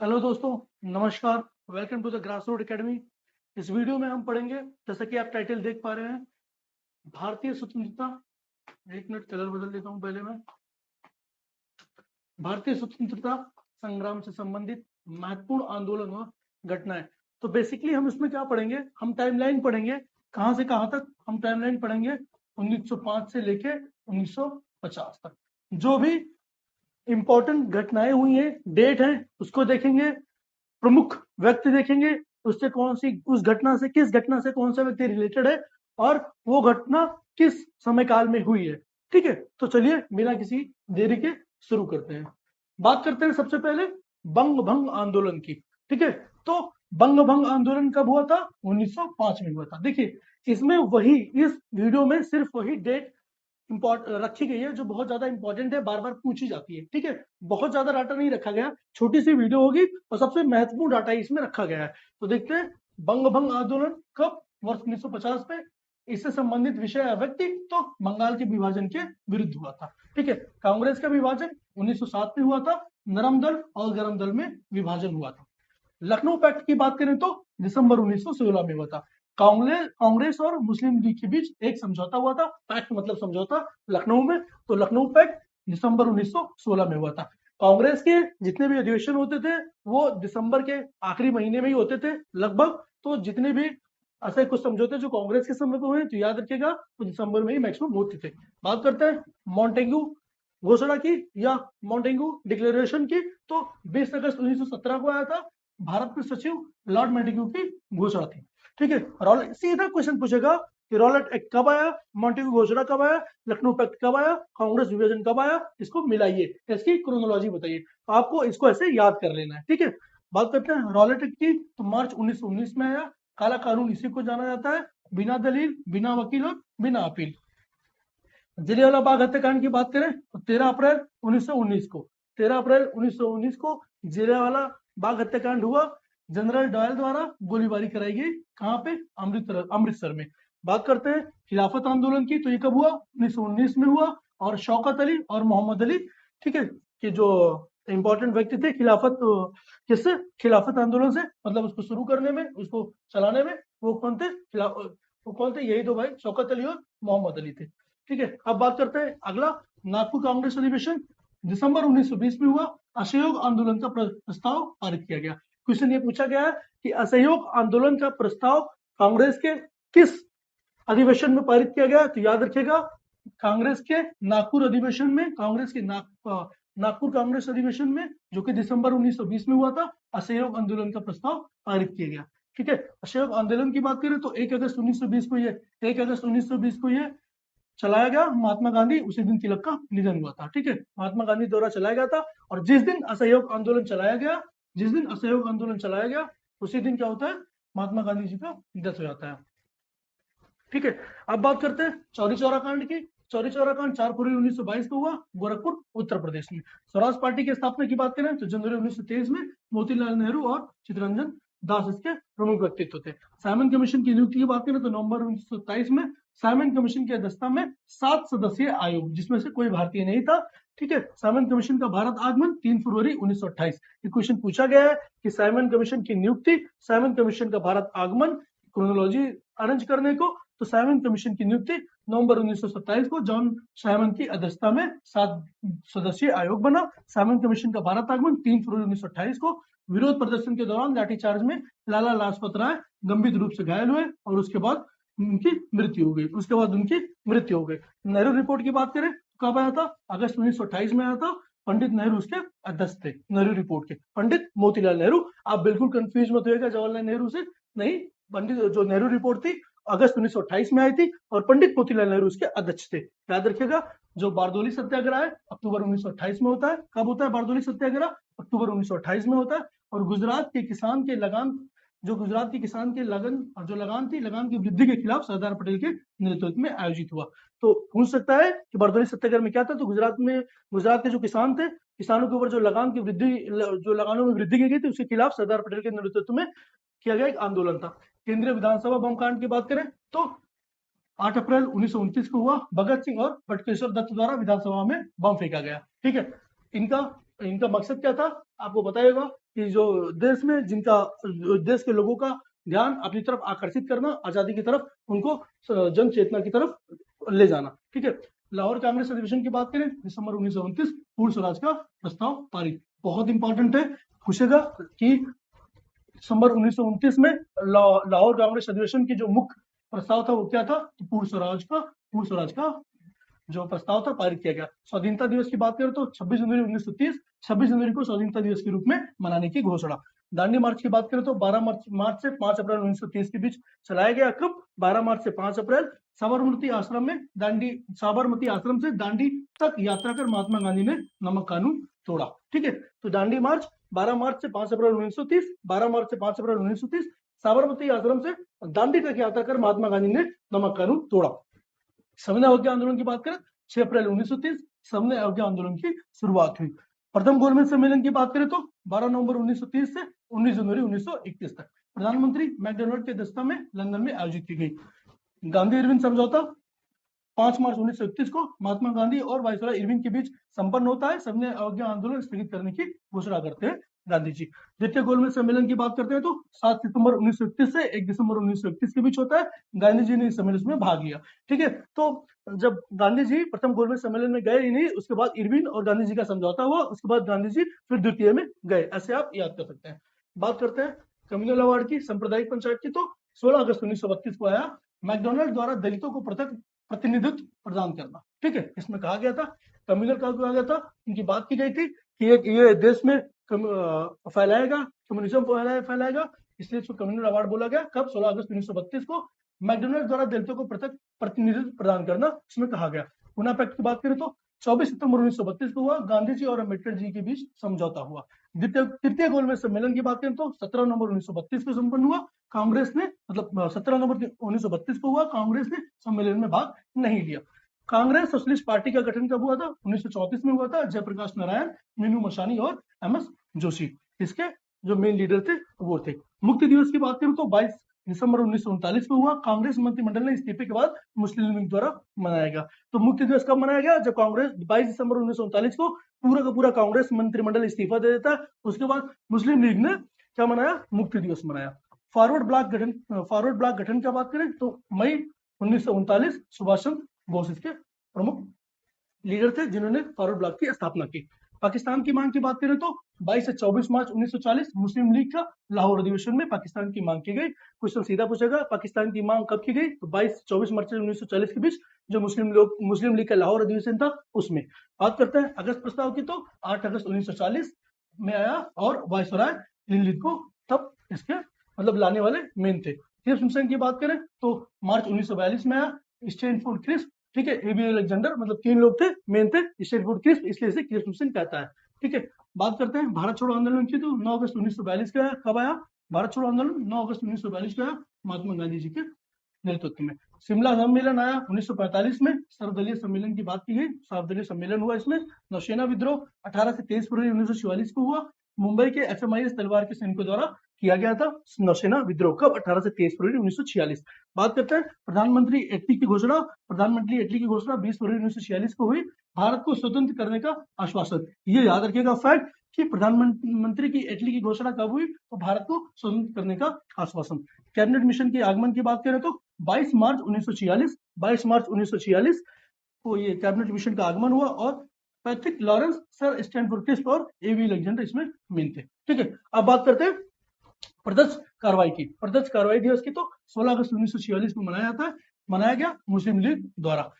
Hello दोस्तों, नमस्कार। Welcome to the Grass Root Academy. इस वीडियो में हम पढ़ेंगे, जैसा कि आप टाइटल देख पा रहे हैं, भारतीय स्वतंत्रता। एक मिनट, कलर बदल देता हूं पहले मैं। भारतीय स्वतंत्रता संग्राम से संबंधित महत्वपूर्ण आंदोलन और घटनाएं। तो बेसिकली हम इसमें क्या पढ़ेंगे, हम टाइमलाइन पढ़ेंगे। कहां से कहां तक हम टाइमलाइन पढ़ेंगे? 1905 से लेके 1950 तक जो भी इंपॉर्टेंट घटनाएं हुई हैं, डेट है, उसको देखेंगे। प्रमुख व्यक्ति देखेंगे, उससे कौन सी उस घटना से किस घटना से कौन सा व्यक्ति रिलेटेड है और वो घटना किस समय काल में हुई है। ठीक है, तो चलिए बिना किसी देरी के शुरू करते हैं। बात करते हैं सबसे पहले बंग भंग आंदोलन की। ठीक है, तो बंग भंग आंदोलन कब हुआ था? 1905 में हुआ था। देखिए, इसमें वही, इस वीडियो में सिर्फ वही डेट रखी गई है जो बहुत ज्यादा इंपॉर्टेंट है, बार बार पूछी जाती है। ठीक है, बहुत ज्यादा डाटा नहीं रखा गया, छोटी सी वीडियो होगी और सबसे महत्वपूर्ण डाटा इसमें रखा गया है। तो देखते हैं बंग भंग आंदोलन कब, वर्ष 1950 में। इससे संबंधित विषय या व्यक्ति, तो बंगाल के विभाजन के विरुद्ध हुआ था। ठीक है, कांग्रेस का विभाजन 1907 में हुआ था। नरम दल और गरम दल में विभाजन हुआ था। लखनऊ पैक्ट की बात करें तो दिसंबर 1916 में हुआ था। कांग्रेस और मुस्लिम लीग के बीच एक समझौता हुआ था। पैक्ट मतलब समझौता, लखनऊ में। तो लखनऊ पैक्ट दिसंबर 1916 में हुआ था। कांग्रेस के जितने भी अधिवेशन होते थे वो दिसंबर के आखिरी महीने में ही होते थे लगभग। तो जितने भी ऐसे कुछ समझौते जो कांग्रेस के समय पे हुए तो याद रखिएगा, तो दिसंबर में ही मैक्सिमम होते थे। बात करते हैं मॉन्टेग्यू घोषणा की या मॉन्टेग्यू डिक्लेरेशन की। तो 20 अगस्त 1917 को आया था। भारत में सचिव लॉर्ड मॉन्टेग्यू की घोषणा थी। ठीक है, रॉलेट सीधा क्वेश्चन पूछेगा कि रॉलेट एक्ट कब आया, मॉन्टेग्यू घोषणा कब आया, लखनऊ पैक्ट कब आया, कांग्रेस विभाजन कब आया, इसको मिलाइए, इसकी क्रोनोलॉजी बताइए। तो आपको इसको ऐसे याद कर लेना है। ठीक है, बात करते हैं रॉलेट एक्ट की। तो मार्च 1919 में आया। काला कानून इसी को जाना जाता है, बिना दलील, बिना वकील और बिना अपील। जलियांवाला बाग हत्याकांड की बात करें तो 13 अप्रैल 1919 को, 13 अप्रैल 1919 को जलियांवाला बाग हत्याकांड हुआ। जनरल डायल द्वारा गोलीबारी कराई गई। कहां पे? अमृतसर में। बात करते हैं खिलाफत आंदोलन की। तो ये कब हुआ? 1919 में हुआ। और शौकत अली और मोहम्मद अली, ठीक है, कि जो इंपॉर्टेंट व्यक्ति थे खिलाफत, किससे? खिलाफत आंदोलन से, मतलब उसको शुरू करने में, उसको चलाने में। वो कौन थे? वो कौन थे? यही दो भाई, शौकत अली और मोहम्मद अली थे। ठीक है, अब बात करते हैं अगला, नागपुर कांग्रेस अधिवेशन दिसंबर 1920 में हुआ। असहयोग आंदोलन का प्रस्ताव पारित किया गया। क्वेश्चन ये पूछा गया है कि असहयोग आंदोलन का प्रस्ताव कांग्रेस के किस अधिवेशन में पारित किया गया? तो याद रखिएगा, कांग्रेस के नागपुर अधिवेशन में, कांग्रेस के नागपुर कांग्रेस अधिवेशन में, जो कि दिसंबर 1920 में हुआ था, असहयोग आंदोलन का प्रस्ताव पारित किया गया। ठीक है, असहयोग आंदोलन की बात करें तो 1 अगस्त 1920 को ये 1 अगस्त 1920 को ये चलाया गया। महात्मा गांधी, उसी दिन तिलक का निधन हुआ था। ठीक है, महात्मा गांधी द्वारा चलाया गया था। और जिस दिन असहयोग आंदोलन चलाया गया, जिस दिन असहयोग आंदोलन चलाया गया, उसी दिन क्या होता है? महात्मा गांधी जी का डेथ हो जाता है। ठीक है, अब बात करते हैं चौरी चौरा कांड की। चौरी चौरा कांड 4 फरवरी 1922 को हुआ, गोरखपुर, उत्तर प्रदेश में। स्वराज पार्टी की स्थापना की बात करें तो जनवरी 1923 में मोतीलाल नेहरू और चित्तरंजन दास इसके प्रमुख व्यक्तित्व थे। साइमन कमीशन की नियुक्ति की बात करें तो नवंबर 1927 में साइमन कमीशन की अध्यक्षता में 7 सदस्यीय आयोग, जिसमें से कोई भारतीय नहीं था। ठीक है, साइमन कमीशन का भारत आगमन 3 फरवरी 1928। ये क्वेश्चन पूछा गया है कि साइमन कमीशन की नियुक्ति, साइमन कमीशन का भारत आगमन, क्रोनोलॉजी अरेंज करने को। तो साइमन कमीशन की नियुक्ति नवंबर 1927 को जॉन साइमन की अध्यक्षता में 7 सदस्यीय आयोग बना। साइमन कमीशन का भारत आगमन 3 फरवरी 1928 को। विरोध प्रदर्शन के दौरान लाठीचार्ज में लाला लाजपत राय गंभीर रूप से घायल हुए और उसके बाद उनकी मृत्यु हो गई। नेहरू रिपोर्ट की बात करें तो कब आया था? अगस्त 1928 में आया था। पंडित नेहरू उसके अध्यक्ष थे। नेहरू रिपोर्ट के पंडित मोतीलाल नेहरू। आप बिल्कुल कंफ्यूज मत होइएगा जवाहरलाल नेहरू से, नहीं। पंडित जो नेहरू रिपोर्ट थी अगस्त 1928 में आई थी और पंडित मोतीलाल नेहरू उसके अध्यक्ष थे। याद रखिएगा, जो बारदोली सत्याग्रह है अक्टूबर 1928 में होता है। कब होता है बारदोली सत्याग्रह? अक्टूबर 1928 में होता है। और गुजरात के किसान के लगान, जो गुजरात के किसान के लगन और जो लगान थी, लगान की वृद्धि के खिलाफ सरदार पटेल के नेतृत्व में आयोजित हुआ। तो पूछ सकता है कि बारदोली सत्याग्रह में क्या था? तो गुजरात के जो किसान थे, किसानों के ऊपर जो लगान की वृद्धि, जो लगानों में वृद्धि की गई थी, उसके खिलाफ सरदार पटेल के नेतृत्व में किया गया एक आंदोलन था। केंद्रीय विधानसभा बम कांड की बात करें तो 8 अप्रैल 1929 को हुआ। भगत सिंह और बटुकेश्वर दत्त द्वारा विधानसभा में बम फेंका गया। ठीक है, इनका इनका मकसद क्या था? आपको बताएगा कि जो देश में जिनका देश के लोगों का ध्यान अपनी तरफ आकर्षित करना, आजादी की तरफ, उनको जन चेतना की तरफ ले जाना। ठीक है, लाहौर कांग्रेस अधिवेशन की बात करें, दिसंबर 1929 पूर्ण स्वराज का प्रस्ताव पारित। बहुत इंपॉर्टेंट है, पूछेगा कि दिसंबर 1929 में लाहौर कांग्रेस अधिवेशन की जो मुख्य प्रस्ताव था वो क्या था, तो पूर्ण स्वराज का जो प्रस्ताव था पारित किया गया। स्वाधीनता दिवस की बात करें तो 26 जनवरी 1930, 26 जनवरी को स्वाधीनता दिवस के रूप में मनाने की घोषणा। दांडी मार्च की बात करें तो 12 मार्च से 5 अप्रैल 1930 के बीच चलाया गया। कब? 12 मार्च से 5 अप्रैल साबरमती आश्रम से दांडी तक यात्रा कर महात्मा गांधी ने नमक कानून तोड़ा। ठीक है, तो दांडी मार्च 12 मार्च से 5 अप्रैल 1930, 12 मार्च से 5 अप्रैल 1930 साबरमती आश्रम से दांडी तक यात्रा कर महात्मा गांधी ने नमक कानून तोड़ा। सविनय अवज्ञा आंदोलन की बात करें, 6 अप्रैल 1930 सविनय अवज्ञा आंदोलन की शुरुआत हुई। प्रथम गोलमेज सम्मेलन की बात करें तो 12 नवंबर 1930 से 19 जनवरी 1931 तक प्रधानमंत्री मैकडोनाल्ड के अध्यक्षता में लंदन में आयोजित की गई। गांधी इरविन समझौता 5 मार्च 1931 को महात्मा गांधी और वायसराय इरविन के बीच संपन्न होता है। सविनय अवज्ञा आंदोलन स्थगित करने की घोषणा करते हैं गांधी जी। द्वितीय गोलमेज सम्मेलन की बात करते हैं तो 7 सितंबर 1931 से 1 दिसंबर 1931 के बीच होता है। गांधी जी ने इस सम्मेलन में भाग लिया। ठीक है, तो जब गांधी जी प्रथम गोलमेज सम्मेलन में गए ही नहीं, उसके बाद इरविन और गांधी जी का समझौता हुआ, उसके बाद गांधी जी फिर द्वितीय में गए, ऐसे आप याद कर सकते हैं। बात करते हैं कम्युनल अवार्ड की, सांप्रदायिक पंचायत की, तो 16 अगस्त 1932 को आया। मैकडोनाल्ड द्वारा दलितों को पृथक प्रतिनिधित्व प्रदान करना। ठीक है, इसमें कहा गया था, कम्युनल का कहा गया था, इनकी बात की गई थी कि ये देश में फैलाएगा, कम्युनिज्म फैलाएगा, इसलिए इसको कम्युनल अवार्ड बोला गया। कब? 16 अगस्त 1932 को मैकडोनाल्ड द्वारा दलितों को पृथक प्रतिनिधित्व प्रदान करना, इसमें कहा गया। पुना पैक्ट की बात करें तो 24 सितंबर 1932 को हुआ, गांधी जी और अम्बेडकर जी के बीच समझौता हुआ। तृतीय गोलमेज सम्मेलन की बात करें तो 17 नवंबर 1932 को संपन्न हुआ। कांग्रेस ने, मतलब 17 नवंबर 1932 को हुआ, कांग्रेस ने सम्मेलन में भाग नहीं लिया। कांग्रेस सोशलिस्ट पार्टी का गठन कब हुआ था? 1934 में हुआ था। जयप्रकाश नारायण, मीनू मशानी और एमएस जोशी इसके जो मेन लीडर थे वो थे। मुक्ति दिवस की बात करें तो 22 दिसंबर 1939 को हुआ। कांग्रेस मंत्रिमंडल ने इस्तीफे के बाद मुस्लिम लीग द्वारा मनाया गया। तो मुक्ति दिवस कब मनाया गया? जब कांग्रेस 22 दिसंबर 1939 को पूरा का पूरा कांग्रेस मंत्रिमंडल इस्तीफा दे देता है, उसके बाद मुस्लिम लीग ने क्या मनाया? मुक्ति दिवस मनाया। फॉरवर्ड ब्लॉक गठन की बात करें तो मई 1939 सुभाष चंद्र बोस इसके प्रमुख लीडर थे जिन्होंने फॉरवर्ड ब्लॉक की स्थापना की। पाकिस्तान की मांग की बात करें तो 22 से 24 मार्च 1940 मुस्लिम लीग का लाहौर अधिवेशन में पाकिस्तान की मांग की गई। क्वेश्चन सीधा पूछेगा, पाकिस्तान की मांग कब की गई? तो 22 से 24 मार्च 1940 के बीच जो मुस्लिम लीग का लाहौर अधिवेशन था उसमें। बात करते हैं अगस्त प्रस्ताव की, तो 8 अगस्त 1940 में आया और वायसराय दिल्ली को तब इसके मतलब लाने वाले मेन थे। क्रिप्स मिशन की बात करें तो मार्च 1942 में आया। स्टैनफोर्ड क्रिप्स, ठीक है, एबी अलेक्जेंडर, मतलब 3 लोग थे, मेन थे, स्टैनफोर्ड क्रिप्स, इसलिए इसे क्रिप्स मिशन कहता है। ठीक है, बात करते हैं भारत छोड़ो आंदोलन की, तो 9 अगस्त 1942 का कब आया? भारत छोड़ो आंदोलन 9 अगस्त 1942 का आया महात्मा गांधी जी के नेतृत्व में। शिमला सम्मेलन आया 1945 में। सर्वदलीय सम्मेलन की बात की गई, सर्वदलीय सम्मेलन हुआ इसमें। नौसेना विद्रोह 18 से 23 फरवरी 1944 को हुआ। मुंबई के एफएमआईएस तलवार के सैनिकों द्वारा किया गया था नौसेना विद्रोह। कब? 18 से 23 फरवरी 1946। बात करते हैं प्रधानमंत्री इटली की घोषणा। प्रधानमंत्री इटली की घोषणा 20 फरवरी 1946 को हुई। भारत को स्वतंत्र करने का आश्वासन। ये याद रखिएगा फैक्ट कि प्रधानमंत्री की इटली की घोषणा कब हुई? तो भारत को स्वतंत्र करने का आश्वासन। कैबिनेट मिशन के आगमन की बात करें तो 22 मार्च 1946 को ये कैबिनेट मिशन का आगमन हुआ और Patrick Lawrence, sir Stafford Cripps और एबी अलेक्जेंडर इसमें मेन थे। ठीक है, अब बात करते हैं प्रत्यक्ष कार्रवाई की। प्रत्यक्ष कार्रवाई दिवस की तो 16 अगस्त 1946 को मनाया गया मुस्लिम लीग द्वारा।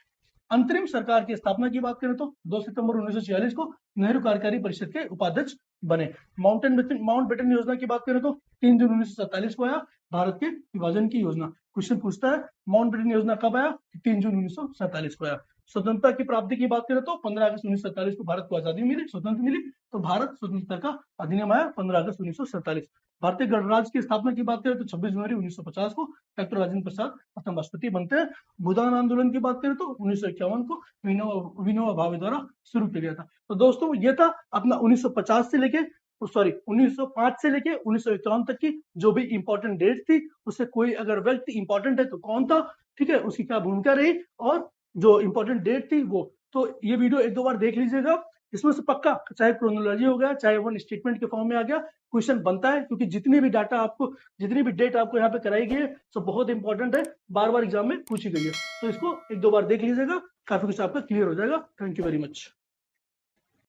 अंतरिम सरकार की स्थापना की बात करें तो 2 सितंबर 1946 को नेहरू कार्यकारी परिषद के उपाध्यक्ष बने। माउंटबेटन योजना की बात करें तो 3 जून 1947 को आया भारत के विभाजन की योजना। क्वेश्चन पूछता है माउंटबेटन योजना कब आया? 3 जून 1947 को आया। स्वतंत्रता की प्राप्ति की बात करें तो 15 अगस्त 1947 को भारत को आजादी मिली, स्वतंत्र मिली, तो भारत स्वतंत्रता का अधिनियम आया 15 अगस्त 1947। भारतीय गणराज्य की स्थापना की बात करें तो 26 जनवरी 1950 को डॉक्टर राजेंद्र प्रसाद प्रथम राष्ट्रपति बनते हैं। भूदान आंदोलन की बात करें तो 1951 को विनोबा भावे द्वारा शुरू किया गया था। तो दोस्तों ये था अपना 1905 से लेके 1951 तक की जो भी इंपॉर्टेंट डेट थी, उससे कोई अगर व्यक्ति इंपॉर्टेंट है तो कौन था, ठीक है, उसकी क्या भूमिका रही और जो इंपॉर्टेंट डेट थी वो। तो ये वीडियो 1-2 बार देख लीजिएगा, इसमें से पक्का चाहे क्रोनोलॉजी हो गया, चाहे वन स्टेटमेंट के फॉर्म में आ गया, क्वेश्चन बनता है, क्योंकि जितनी भी डाटा आपको, जितनी भी डेट आपको यहाँ पे कराई गई है, सब बहुत इंपॉर्टेंट है, बार बार एग्जाम में पूछी गई है। तो इसको एक दो बार देख लीजिएगा, काफी कुछ आपका क्लियर हो जाएगा। Thank you very much.